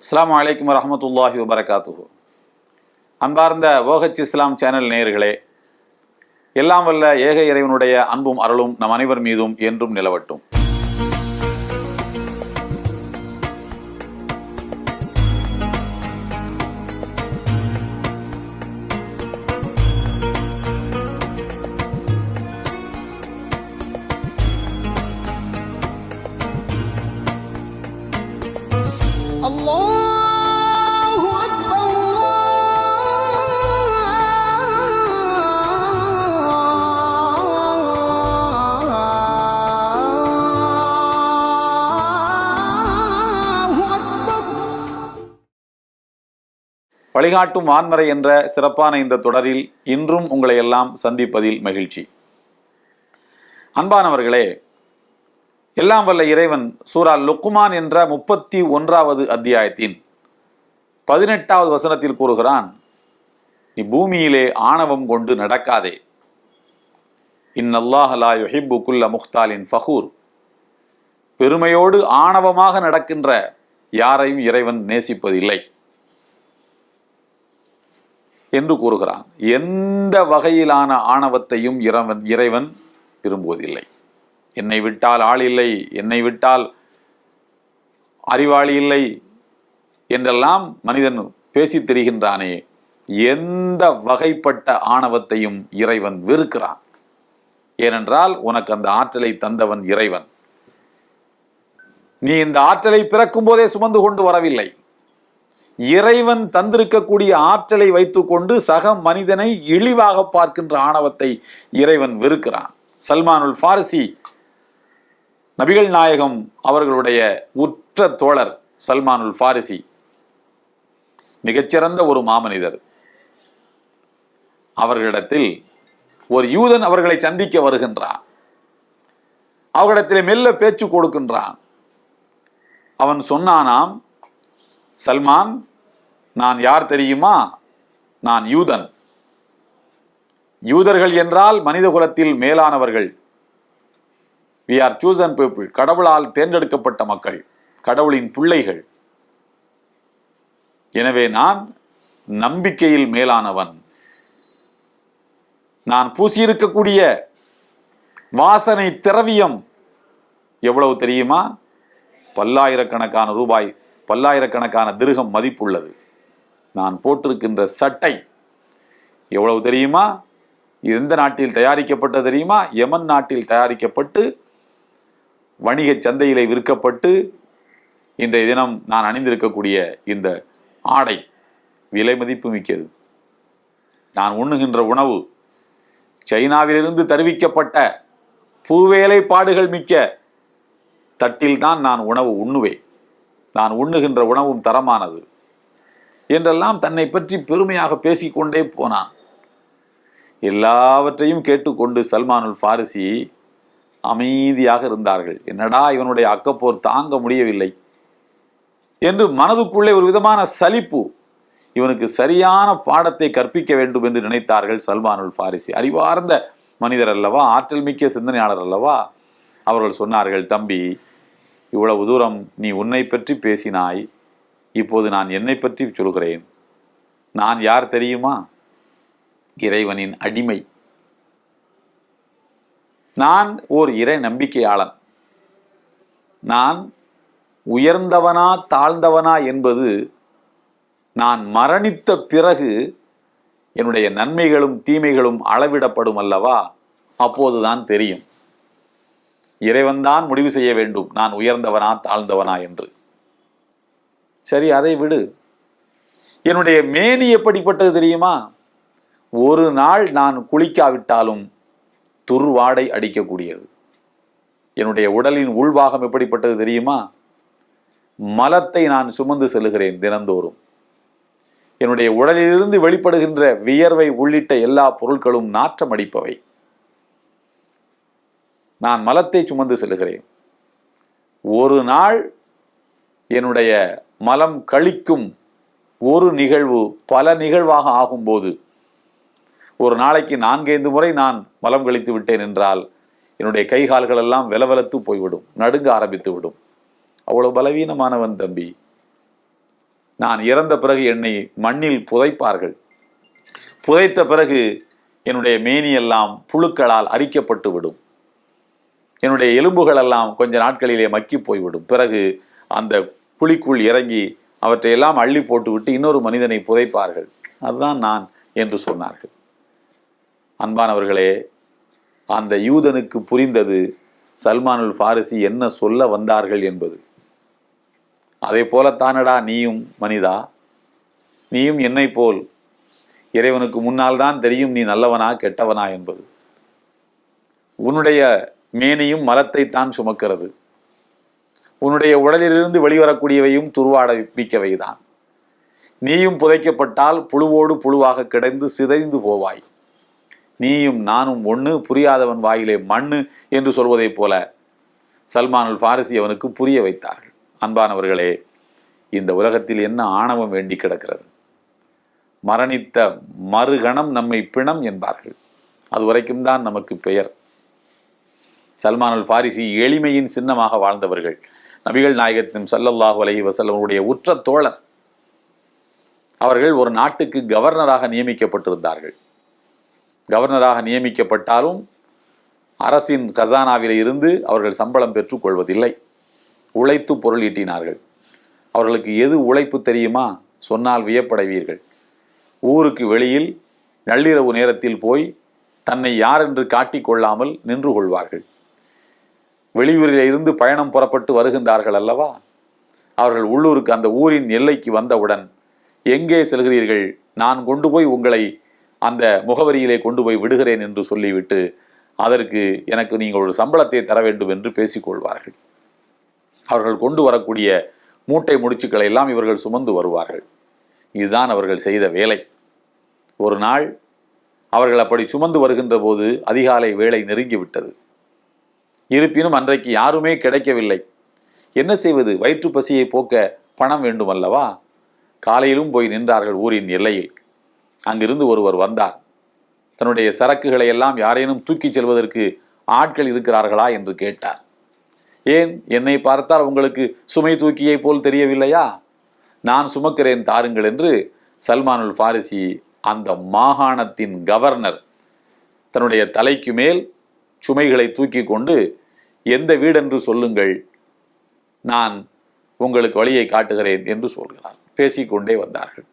அஸ்ஸலாமு அலைக்கும் வரஹ்மத்துல்லாஹி வபரகாத்துஹு. அன்பார்ந்த ஓஹச் இஸ்லாம் சேனல் நேயர்களே, எல்லாம் வல்ல ஏக இறைவனுடைய அன்பும் அருளும் நம் அனைவர் மீதும் என்றும் நிலவட்டும். வழிகாட்டும் வான்மறை என்ற சிறப்பான இந்த தொடரில் இன்றும் உங்களை எல்லாம் சந்திப்பதில் மகிழ்ச்சி. அன்பானவர்களே, எல்லாம் வல்ல இறைவன் சூரா லுக்மான் என்ற 31வது அத்தியாயத்தின் 18வது வசனத்தில் கூறுகிறான், நீ பூமியிலே ஆணவம் கொண்டு நடக்காதே. இன்னல்லாஹ லா யுஹிப்பு குல்ல முஹ்தாலின் ஃபஹூர். பெருமையோடு ஆணவமாக நடக்கின்ற யாரையும் இறைவன் நேசிப்பதில்லை என்று கூறுகிறான். எந்த வகையிலான ஆணவத்தையும் இறைவன் விரும்புவதில்லை. என்னை விட்டால் ஆள் இல்லை, என்னை விட்டால் அறிவாளி இல்லை என்றெல்லாம் மனிதன் பேசி தெரிகின்றானே, எந்த வகைப்பட்ட ஆணவத்தையும் இறைவன் வெறுக்கிறான். ஏனென்றால் உனக்கு அந்த ஆற்றலை தந்தவன் இறைவன். நீ இந்த ஆற்றலை பிறக்கும் போதே சுமந்து கொண்டு வரவில்லை. இறைவன் தந்திருக்கக்கூடிய ஆற்றலை வைத்துக்கொண்டு சக மனிதனை இழிவாக பார்க்கின்ற ஆணவத்தை இறைவன் வெறுக்கிறான். சல்மானுல் ஃபாரிசி, நபிகள் நாயகம் அவர்களுடைய உற்ற தோழர் சல்மானுல் ஃபாரிசி மிகச்சிறந்த ஒரு மாமனிதர். அவர்களிடத்தில் ஒரு யூதன் அவர்களை சந்திக்க வருகின்றான். அவர்களிடத்தில் மெல்ல பேச்சு கொடுக்கின்றான். அவன் சொன்னானாம், சல்மான், நான் யார் தெரியுமா? நான் யூதன். யூதர்கள் என்றால் மனித குலத்தில் மேலானவர்கள். we are chosen people. கடவுளால் தேர்ந்தெடுக்கப்பட்ட மக்கள், கடவுளின் பிள்ளைகள். எனவே நான் நம்பிக்கையில் மேலானவன். நான் பூசியிருக்கக்கூடிய வாசனை திரவியம் எவ்வளவு தெரியுமா? பல்லாயிரக்கணக்கான ரூபாய், பல்லாயிரக்கணக்கான திர்ஹம் மதிப்புள்ளது. நான் போட்டிருக்கின்ற சட்டை எவ்வளவு தெரியுமா? எந்த நாட்டில் தயாரிக்கப்பட்டது தெரியுமா? யமன் நாட்டில் தயாரிக்கப்பட்டு வணிக சந்தையிலே விற்கப்பட்டு இன்றைய தினம் நான் அணிந்திருக்கக்கூடிய இந்த ஆடை விலை மதிப்பு மிக்கது. நான் உண்ணுகின்ற உணவு சைனாவிலிருந்து தருவிக்கப்பட்ட பூவேலைப்பாடுகள் மிக்க தட்டில் தான் நான் உணவு உண்ணுவேன். நான் உண்ணுகின்ற உணவும் தரமானது என்றெல்லாம் தன்னை பற்றி பெருமையாக பேசிக்கொண்டே போனான். எல்லாவற்றையும் கேட்டுக்கொண்டு சல்மானுல் ஃபாரிசி அமைதியாக இருந்தார்கள். என்னடா இவனுடைய அக்கப்போர் தாங்க முடியவில்லை என்று மனதுக்குள்ளே ஒரு விதமான சலிப்பு. இவனுக்கு சரியான பாடத்தை கற்பிக்க வேண்டும் என்று நினைத்தார்கள். சல்மானுல் ஃபாரிசி அறிவார்ந்த மனிதர் அல்லவா, ஆற்றல் மிக்க சிந்தனையாளர் அல்லவா. அவர்கள் சொன்னார்கள், தம்பி, இவ்வளவு தூரம் நீ உன்னை பற்றி பேசினாய், இப்போது நான் என்னை பற்றி சொல்கிறேன். நான் யார் தெரியுமா? இறைவனின் அடிமை. நான் ஓர் இறை நம்பிக்கையாளன். நான் உயர்ந்தவனா தாழ்ந்தவனா என்பது நான் மரணித்த பிறகு என்னுடைய நன்மைகளும் தீமைகளும் அளவிடப்படும் அல்லவா, அப்போதுதான் தெரியும். இறைவன்தான் முடிவு செய்ய வேண்டும் நான் உயர்ந்தவனா தாழ்ந்தவனா என்று. சரி, அதை விடு. என்னுடைய மேனி எப்படிப்பட்டது தெரியுமா? ஒரு நாள் நான் குளிக்காவிட்டாலும் துர்வாடை அடிக்கக்கூடியது. என்னுடைய உடலின் உள்பாகம் எப்படிப்பட்டது தெரியுமா? மலத்தை நான் சுமந்து செல்கிறேன் தினந்தோறும். என்னுடைய உடலிலிருந்து வெளிப்படுகின்ற வியர்வை உள்ளிட்ட எல்லா பொருட்களும் நாற்றம் அடிப்பவை. நான் மலத்தை சுமந்து செல்கிறேன். ஒரு நாள் என்னுடைய மலம் கழிக்கும் ஒரு நிகழ்வு பல நிகழ்வாக ஆகும்போது, ஒரு நாளைக்கு 4-5 முறை நான் மலம் கழித்து விட்டேன் என்றால் என்னுடைய கை கால்கள் எல்லாம் வெலவெலத்து போய்விடும், நடுங்க ஆரம்பித்து விடும். அவ்வளவு பலவீனமானவன் தம்பி. நான் இறந்த பிறகு என்னை மண்ணில் புதைப்பார்கள். புதைத்த பிறகு என்னுடைய மேனியெல்லாம் புழுக்களால் அரிக்கப்பட்டு விடும். என்னுடைய எலும்புகள் எல்லாம் கொஞ்ச நாட்களிலே மக்கி போய்விடும். பிறகு அந்த குழிக்குள் இறங்கி அவற்றையெல்லாம் அள்ளி போட்டுவிட்டு இன்னொரு மனிதனை புதைப்பார்கள். அதுதான் நான் என்று சொன்னார்கள். அன்பானவர்களே, அந்த யூதனுக்கு புரிந்தது சல்மானுல் ஃபாரிசி என்ன சொல்ல வந்தார்கள் என்பது. அதே போலத்தானடா நீயும் மனிதா, நீயும் என்னை போல் இறைவனுக்கு முன்னால் தான் தெரியும் நீ நல்லவனா கெட்டவனா என்பது. உன்னுடைய மேனியும் மலத்தை தான் சுமக்கிறது. உன்னுடைய உடலிலிருந்து வெளிவரக்கூடியவையும் துருவாடவிக்கவைதான். நீயும் புதைக்கப்பட்டால் புழுவோடு புழுவாக கிடந்து சிதைந்து போவாய். நீயும் நானும் ஒன்று, புரியாதவன் வாயிலே மண்ணு என்று சொல்வதைப் போல சல்மானுல் ஃபாரிசி அவனுக்கு புரிய வைத்தார்கள். அன்பானவர்களே, இந்த உலகத்தில் என்ன ஆணவம் வேண்டி கிடக்கிறது? மரணித்த மறுகணம் நம்மை பிணம் என்பார்கள். அது வரைக்கும் தான் நமக்கு பெயர். சல்மானுல் ஃபாரிசி எளிமையின் சின்னமாக வாழ்ந்தவர்கள். நபிகள் நாயகத்தின் ஸல்லல்லாஹு அலைஹி வஸல்லம் உற்ற தோழர். அவர்கள் ஒரு நாட்டுக்கு கவர்னராக நியமிக்கப்பட்டிருந்தார்கள். கவர்னராக நியமிக்கப்பட்டாலும் அரசின் கசானாவிலே இருந்து அவர்கள் சம்பளம் பெற்றுக்கொள்வதில்லை. உழைத்து பொருள் ஈட்டினார்கள். அவர்களுக்கு எது உழைப்பு தெரியுமா? சொன்னால் வியப்படைவீர்கள். ஊருக்கு வெளியில் நள்ளிரவு நேரத்தில் போய் தன்னை யார் என்று காட்டிக்கொள்ளாமல் நின்று கொள்வார்கள். வெளியூரில் இருந்து பயணம் புறப்பட்டு வருகின்றார்கள் அல்லவா, அவர்கள் உள்ளூருக்கு அந்த ஊரின் எல்லைக்கு வந்தவுடன், எங்கே செல்கிறீர்கள், நான் கொண்டு போய் உங்களை அந்த முகவரியிலே கொண்டு போய் விடுகிறேன் என்று சொல்லிவிட்டு அதற்கு எனக்கு நீங்கள் ஒரு சம்பளத்தை தர வேண்டும் என்று பேசிக்கொள்வார்கள். அவர்கள் கொண்டு வரக்கூடிய மூட்டை முடிச்சுக்களை எல்லாம் இவர்கள் சுமந்து வருவார்கள். இதுதான் அவர்கள் செய்த வேலை. ஒரு நாள் அவர்கள் அப்படி சுமந்து வருகின்ற போது அதிகாலை வேளை நெருங்கிவிட்டது. இருப்பினும் அன்றைக்கு யாருமே கிடைக்கவில்லை. என்ன செய்வது? வயிற்று பசியை போக்க பணம் வேண்டும் அல்லவா? காலையிலும் போய் நின்றார்கள் ஊரின் எல்லையில். அங்கிருந்து ஒருவர் வந்தார். தன்னுடைய சரக்குகளை எல்லாம் யாரேனும் தூக்கிச் செல்வதற்கு ஆட்கள் இருக்கிறார்களா என்று கேட்டார். ஏன், என்னை பார்த்தால் உங்களுக்கு சுமை தூக்கியை போல் தெரியவில்லையா? நான் சுமக்கிறேன், தாருங்கள் என்று சல்மானுல் ஃபாரிசி, அந்த மாகாணத்தின் கவர்னர், தன்னுடைய தலைக்கு மேல் சுமைகளை தூக்கி கொண்டு, எந்த வீடென்று சொல்லுங்கள், நான் உங்களுக்கு வழியை காட்டுகிறேன் என்று சொல்கிறார். பேசிக்கொண்டே வந்தார்கள்.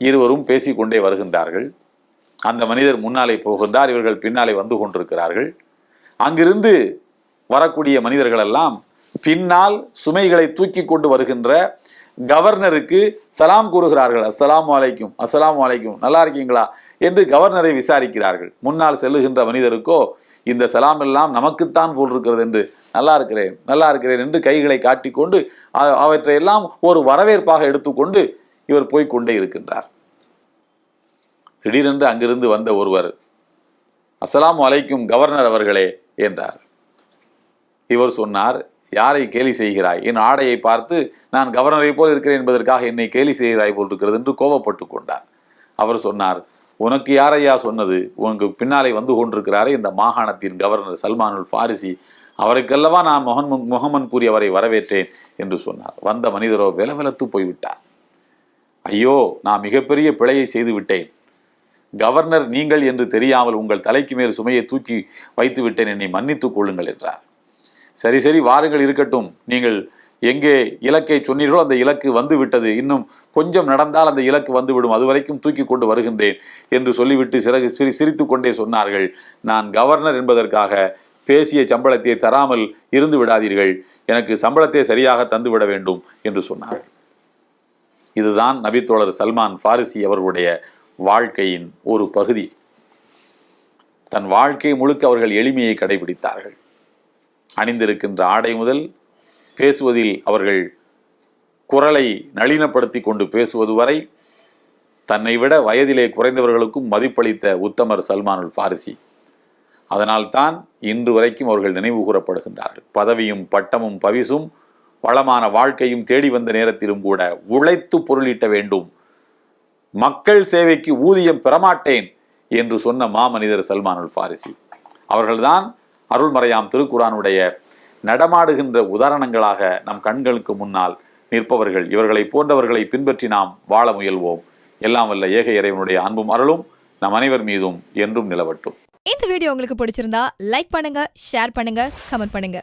இருவரும் பேசிக்கொண்டே வருகின்றார்கள். அந்த மனிதர் முன்னாலே போகின்றார், இவர்கள் பின்னாலே வந்து கொண்டிருக்கிறார்கள். அங்கிருந்து வரக்கூடிய மனிதர்கள் எல்லாம் பின்னால் சுமைகளை தூக்கி கொண்டு வருகின்ற கவர்னருக்கு சலாம் கூறுகிறார்கள். அஸ்ஸலாமு அலைக்கும், அஸ்ஸலாமு அலைக்கும், நல்லா இருக்கீங்களா என்று கவர்னரை விசாரிக்கிறார்கள். முன்னால் செல்லுகின்ற மனிதருக்கோ இந்த சலாம் எல்லாம் நமக்குத்தான் போல் இருக்கிறது என்று, நல்லா இருக்கிறேன், நல்லா இருக்கிறேன் என்று கைகளை காட்டிக்கொண்டு அவற்றையெல்லாம் ஒரு வரவேற்பாக எடுத்துக்கொண்டு இவர் போய்கொண்டே இருக்கின்றார். திடீரென்று அங்கிருந்து வந்த ஒருவர், அஸ்ஸலாமு அலைக்கும் கவர்னர் அவர்களே என்றார். இவர் சொன்னார், யாரை கேலி செய்கிறாய்? என் ஆடையை பார்த்து நான் கவர்னரை போல் இருக்கிறேன் என்பதற்காக என்னை கேலி செய்கிறாய் போல் இருக்கிறது என்று கோபப்பட்டு கொண்டார். அவர் சொன்னார், உனக்கு யாரையா சொன்னது? உனக்கு பின்னாலே வந்து கொண்டிருக்கிறாரே இந்த மாகாணத்தின் கவர்னர் சல்மானுல் ஃபாரிசி, அவருக்கல்லவா நான் முகமன் கூறி அவரை வரவேற்றேன் என்று சொன்னார். வந்த மனிதரோ வெலவெலத்து போய்விட்டார். ஐயோ, நான் மிகப்பெரிய பிழையை செய்து விட்டேன். கவர்னர் நீங்கள் என்று தெரியாமல் உங்கள் தலைக்கு மேல் சுமையை தூக்கி வைத்து விட்டேன், என்னை மன்னித்துக் கொள்ளுங்கள் என்றார். சரி சரி, வாருங்கள், இருக்கட்டும். நீங்கள் எங்கே இலக்கை சொன்னீர்களோ அந்த இலக்கு வந்து விட்டது. இன்னும் கொஞ்சம் நடந்தால் அந்த இலக்கு வந்துவிடும். அது வரைக்கும் தூக்கி கொண்டு வருகின்றேன் என்று சொல்லிவிட்டு சிரித்து கொண்டே சொன்னார்கள், நான் கவர்னர் என்பதற்காக பேசிய சம்பளத்தை தராமல் இருந்து விடாதீர்கள், எனக்கு சம்பளத்தை சரியாக தந்துவிட வேண்டும் என்று சொன்னார்கள். இதுதான் நபித்தோழர் சல்மான் ஃபாரிசி அவர்களுடைய வாழ்க்கையின் ஒரு பகுதி. தன் வாழ்க்கை முழுக்க அவர்கள் எளிமையை கடைபிடித்தார்கள். அணிந்திருக்கின்ற ஆடை முதல் பேசுவதில் அவர்கள் குரலை நளினப்படுத்தி கொண்டு பேசுவது வரை தன்னை விட வயதிலே குறைந்தவர்களுக்கும் மதிப்பளித்த உத்தமர் சல்மானுல் ஃபாரிசி. அதனால்தான் இன்று வரைக்கும் அவர்கள் நினைவு கூறப்படுகின்றார்கள். பதவியும் பட்டமும் பவிசும் வளமான வாழ்க்கையும் தேடி வந்த நேரத்திலும் கூட உழைத்து பொருளீட்ட வேண்டும், மக்கள் சேவைக்கு ஊதியம் பெறமாட்டேன் என்று சொன்ன மாமனிதர் சல்மானுல் ஃபாரிசி அவர்கள்தான் அருள்மறையாம் திருக்குரானுடைய நடமாடுகின்ற உதாரணங்களாக நம் கண்களுக்கு முன்னால் நிற்பவர்கள். இவர்களை போன்றவர்களை பின்பற்றி நாம் வாழ முயல்வோம். எல்லாம் வல்ல ஏக இறைவனுடைய அன்பும் அருளும் நம் அனைவர் மீதும் என்றும் நிலவட்டும். இந்த வீடியோ உங்களுக்கு பிடிச்சிருந்தா லைக் பண்ணுங்க, ஷேர் பண்ணுங்க, கமெண்ட் பண்ணுங்க.